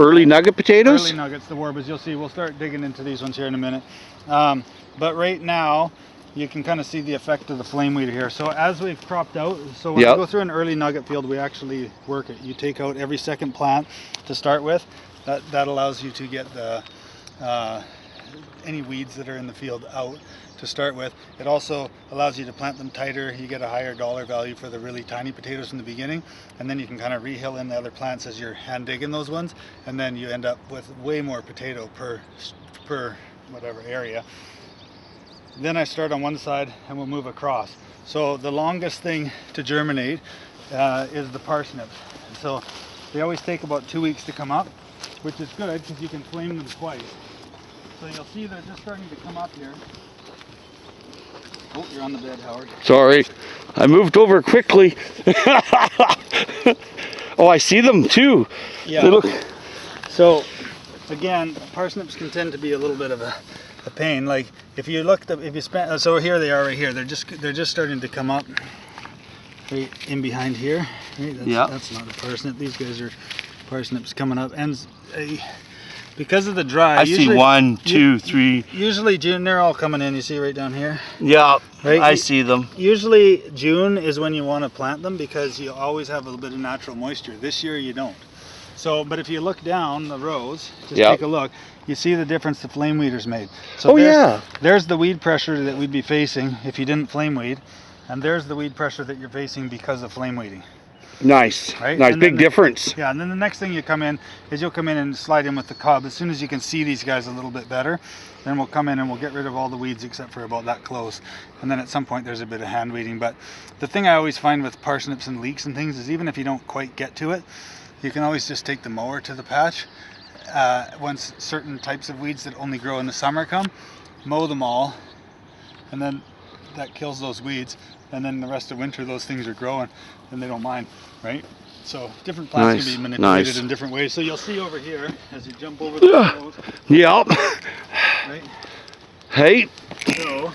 Early nugget potatoes? Early nuggets, the warbas. You'll see, we'll start digging into these ones here in a minute. But right now, you can kind of see the effect of the flame weeder here. So as we've cropped out, so when we go through an early nugget field, we actually work it. You take out every second plant to start with. That allows you to get the any weeds that are in the field out to start with. It also allows you to plant them tighter. You get a higher dollar value for the really tiny potatoes in the beginning, and then you can kind of rehill in the other plants as you're hand digging those ones, and then you end up with way more potato per whatever area. Then I start on one side and we'll move across. So the longest thing to germinate is the parsnips. So they always take about 2 weeks to come up, which is good because you can flame them twice. So you'll see they're just starting to come up here. Oh, you're on the bed, Howard. Sorry, I moved over quickly. Oh, I see them too. Yeah. So again, parsnips can tend to be a little bit of a pain. Like if you looked up, if you spent, so here they are right here. They're just starting to come up right in behind here. Right? That's not a parsnip. These guys are parsnips coming up, and because of the dry, I see 1, 2, 3. Usually June, they're all coming in. You see right down here. Yeah, right? I see them. Usually June is when you want to plant them because you always have a little bit of natural moisture. This year you don't. So, but if you look down the rows, just take a look, you see the difference the flame weeders made. So there's the weed pressure that we'd be facing if you didn't flame weed, and there's the weed pressure that you're facing because of flame weeding. Nice, right? Nice, big difference. Yeah, and then the next thing you come in is you'll come in and slide in with the cob. As soon as you can see these guys a little bit better, then we'll come in and we'll get rid of all the weeds except for about that close. And then at some point there's a bit of hand weeding. But the thing I always find with parsnips and leeks and things is even if you don't quite get to it, you can always just take the mower to the patch. Once certain types of weeds that only grow in the summer come, mow them all, and then that kills those weeds. And then the rest of winter those things are growing and they don't mind, right? So different plants can be manipulated in different ways. So you'll see over here as you jump over the road. Yep. Right? Hey. So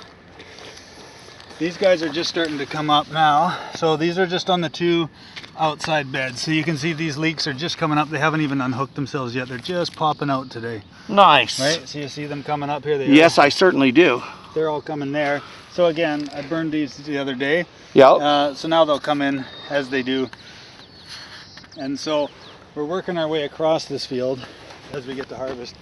these guys are just starting to come up now. So these are just on the 2 outside beds. So you can see these leeks are just coming up. They haven't even unhooked themselves yet. They're just popping out today. Nice. Right? So you see them coming up here. Yes, I certainly do. They're all coming there. So again, I burned these the other day. Yeah. So now they'll come in as they do. And so we're working our way across this field as we get to harvest.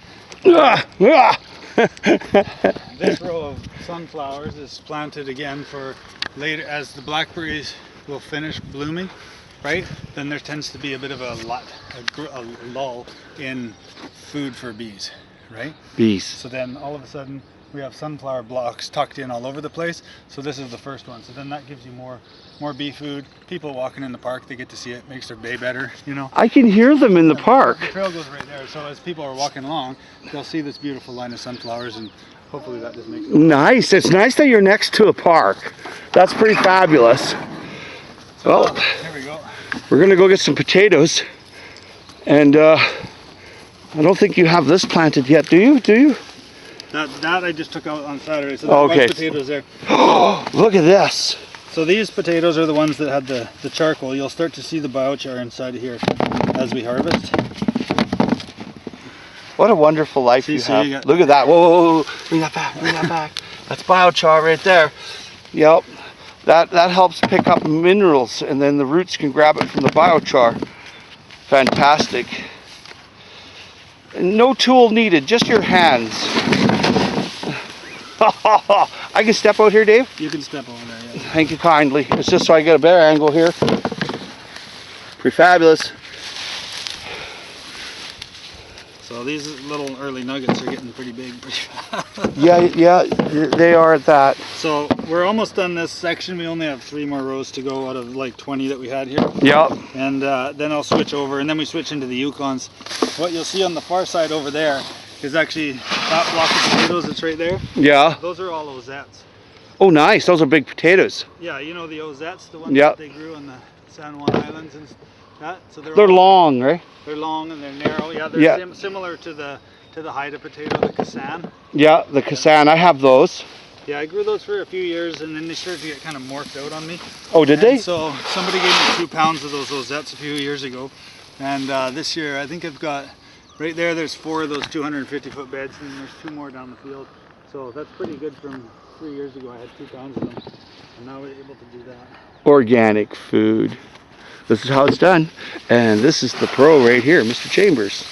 This row of sunflowers is planted again for later as the blackberries will finish blooming, right? Then there tends to be a bit of a lull in food for bees, right? Bees. So then all of a sudden we have sunflower blocks tucked in all over the place. So this is the first one. So then that gives you more bee food. People walking in the park, they get to see it, makes their day better, you know. I can hear them in the park. The trail goes right there. So as people are walking along, they'll see this beautiful line of sunflowers, and hopefully that just makes it nice. It's nice that you're next to a park. That's pretty fabulous. So, well, here we go. We're gonna go get some potatoes, and I don't think you have this planted yet, do you? Do you? That I just took out on Saturday, so there's potatoes there. Oh, look at this. So these potatoes are the ones that had the charcoal. You'll start to see the biochar inside of here as we harvest. What a wonderful life you have. Look at that. Whoa, whoa, whoa. Bring that back, bring that back. That's biochar right there. Yep. That helps pick up minerals, and then the roots can grab it from the biochar. Fantastic. No tool needed, just your hands. I can step out here, Dave? You can step over there, yeah. Thank you kindly. It's just so I get a better angle here. Pretty fabulous. So these little early nuggets are getting pretty big. Yeah, they are at that. So we're almost done this section. We only have 3 more rows to go out of like 20 that we had here. Yep. And then I'll switch over, and then we switch into the Yukons. What you'll see on the far side over there is actually that block of potatoes that's right there. Yeah. Those are all Ozettes. Oh, nice. Those are big potatoes. Yeah, you know the Ozettes, the ones that they grew on the San Juan Islands and that. So they're long, right? They're long and they're narrow. Yeah, they're similar to the Haida potato, the Kassan. Yeah, the Kassan. I have those. Yeah, I grew those for a few years, and then they started to get kind of morphed out on me. Oh, did they? So somebody gave me 2 pounds of those Ozettes a few years ago, and this year I think I've got right there's 4 of those 250-foot beds, and there's 2 more down the field. So that's pretty good. From 3 years ago I had 2 pounds of them, and now we're able to do that. Organic food. This is how it's done. And this is the pro right here, Mr. Chambers.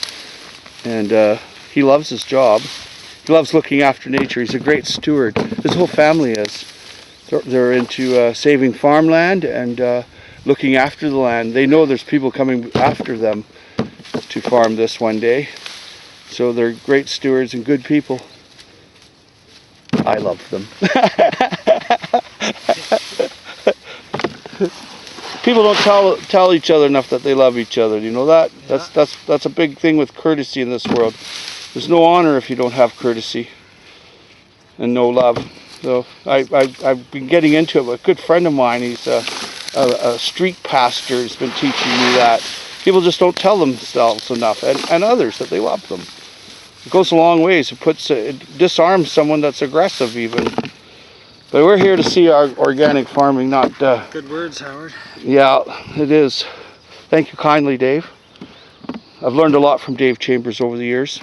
And he loves his job. He loves looking after nature. He's a great steward. His whole family is. They're into saving farmland and looking after the land. They know there's people coming after them to farm this one day. So they're great stewards and good people. I love them. People don't tell each other enough that they love each other. You know that? Yeah. That's a big thing with courtesy in this world. There's no honor if you don't have courtesy and no love. So I've been getting into it. A good friend of mine, he's a street pastor, has been teaching me that people just don't tell themselves enough, and others, that they love them. It goes a long ways. It disarms someone that's aggressive even. But we're here to see our organic farming, not... Good words, Howard. Yeah, it is. Thank you kindly, Dave. I've learned a lot from Dave Chambers over the years.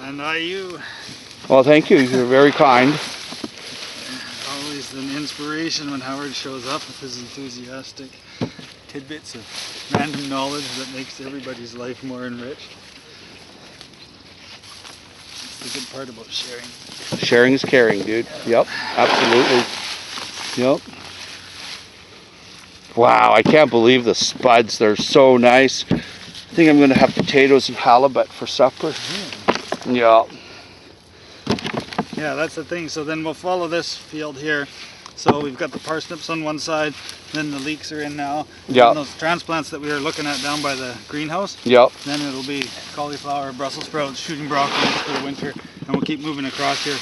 And I you. Well, thank you. You're very kind. Always an inspiration when Howard shows up with his enthusiastic tidbits of random knowledge that makes everybody's life more enriched. That's the good part about sharing. Sharing is caring, dude. Yep, absolutely. Yep. Wow, I can't believe the spuds. They're so nice. I think I'm going to have potatoes and halibut for supper. Yeah. Yeah, that's the thing. So then we'll follow this field here. So we've got the parsnips on one side, then the leeks are in now. Yeah. And those transplants that we were looking at down by the greenhouse. Yep. Then it'll be cauliflower, Brussels sprouts, shooting broccoli for the winter, and we'll keep moving across here.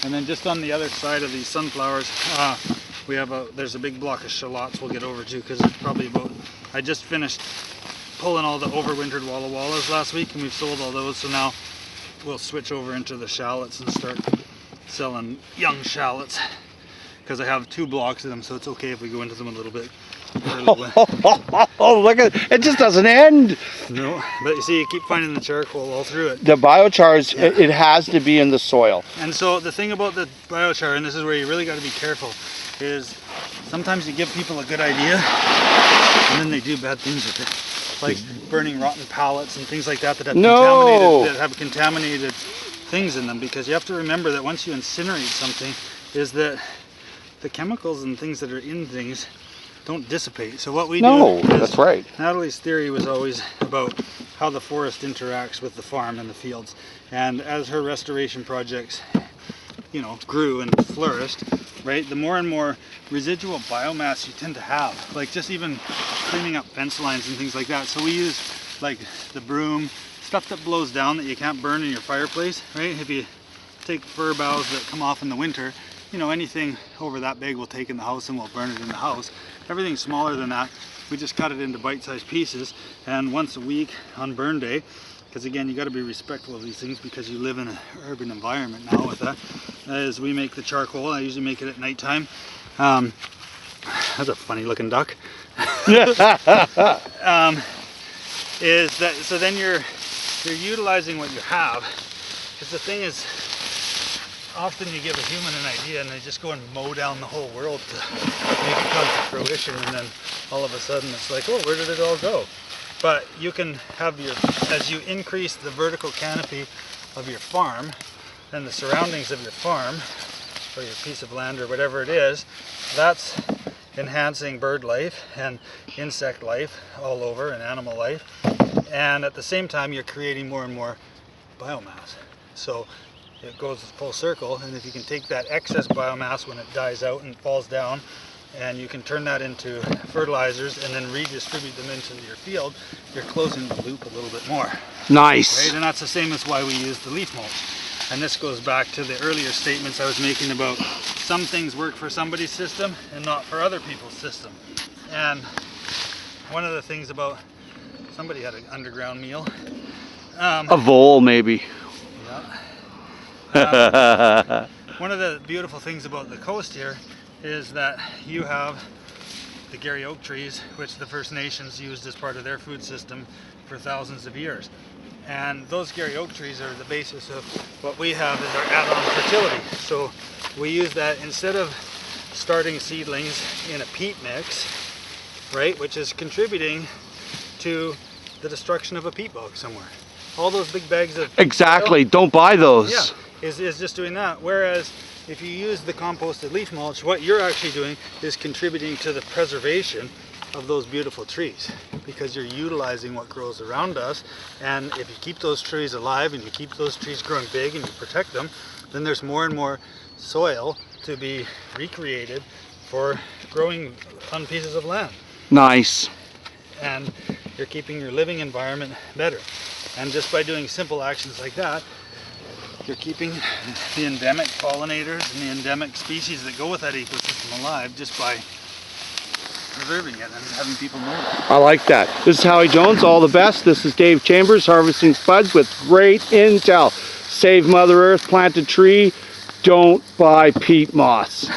And then just on the other side of these sunflowers, there's a big block of shallots we'll get over to, because it's probably about, I just finished pulling all the overwintered Walla Wallas last week, and we've sold all those, so now we'll switch over into the shallots and start selling young shallots, because I have 2 blocks of them, so it's okay if we go into them a little bit early. Oh, look at it. It just doesn't end. No, but you see, you keep finding the charcoal all through it. The biochar, yeah. It has to be in the soil. And so the thing about the biochar, and this is where you really got to be careful, is sometimes you give people a good idea and then they do bad things with it. Like burning rotten pallets and things like that that have contaminated things in them, because you have to remember that once you incinerate something, is that the chemicals and things that are in things don't dissipate. So what we do, that's right. Natalie's theory was always about how the forest interacts with the farm and the fields, and as her restoration projects, you know, grew and flourished, right, the more and more residual biomass you tend to have, like just even cleaning up fence lines and things like that. So we use like the broom, stuff that blows down that you can't burn in your fireplace, right? If you take fir boughs that come off in the winter, you know, anything over that big we'll take in the house and we'll burn it in the house. Everything smaller than that, we just cut it into bite-sized pieces, and once a week on burn day, because again, you got to be respectful of these things because you live in an urban environment now with that, as we make the charcoal. I usually make it at nighttime. That's a funny looking duck. Is that, so then you're utilizing what you have, because the thing is, often you give a human an idea and they just go and mow down the whole world to make it come to fruition, and then all of a sudden it's like, oh, where did it all go? But you can have as you increase the vertical canopy of your farm and the surroundings of your farm, or your piece of land or whatever it is, that's enhancing bird life and insect life all over, and animal life. And at the same time, you're creating more and more biomass. So it goes full circle, and if you can take that excess biomass when it dies out and falls down, and you can turn that into fertilizers and then redistribute them into your field, you're closing the loop a little bit more. Nice. Right? And that's the same as why we use the leaf mulch. And this goes back to the earlier statements I was making about some things work for somebody's system and not for other people's system. And one of the things about, somebody had an underground meal. A vole, maybe. Yeah. One of the beautiful things about the coast here is that you have the Gary oak trees, which the First Nations used as part of their food system for thousands of years. And those Gary oak trees are the basis of what we have as our add-on fertility. So we use that instead of starting seedlings in a peat mix, right, which is contributing to the destruction of a peat bog somewhere. All those big bags of exactly, don't buy those. Yeah, is just doing that. Whereas if you use the composted leaf mulch, what you're actually doing is contributing to the preservation of those beautiful trees, because you're utilizing what grows around us. And if you keep those trees alive and you keep those trees growing big and you protect them, then there's more and more soil to be recreated for growing on pieces of land. Nice. And you're keeping your living environment better. And just by doing simple actions like that, you're keeping the endemic pollinators and the endemic species that go with that ecosystem alive just by preserving it and having people know that. I like that. This is Howie Jones, all the best. This is Dave Chambers, harvesting spuds with great intel. Save Mother Earth, plant a tree, don't buy peat moss.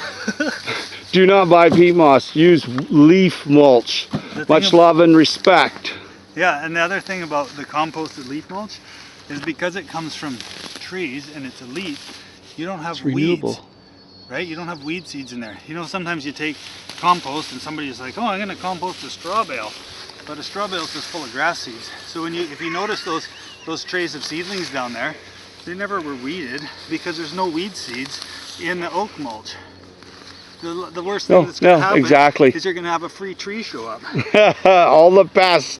Do not buy peat moss, use leaf mulch. Much love and respect. Yeah, and the other thing about the composted leaf mulch is because it comes from trees and it's a leaf, you don't have weeds. Right? You don't have weed seeds in there. You know, sometimes you take compost and somebody's like, oh, I'm going to compost a straw bale. But a straw bale is just full of grass seeds. So if you notice those trays of seedlings down there, they never were weeded because there's no weed seeds in the oak mulch. The worst thing that's going to happen is you're going to have a free tree show up. All the best.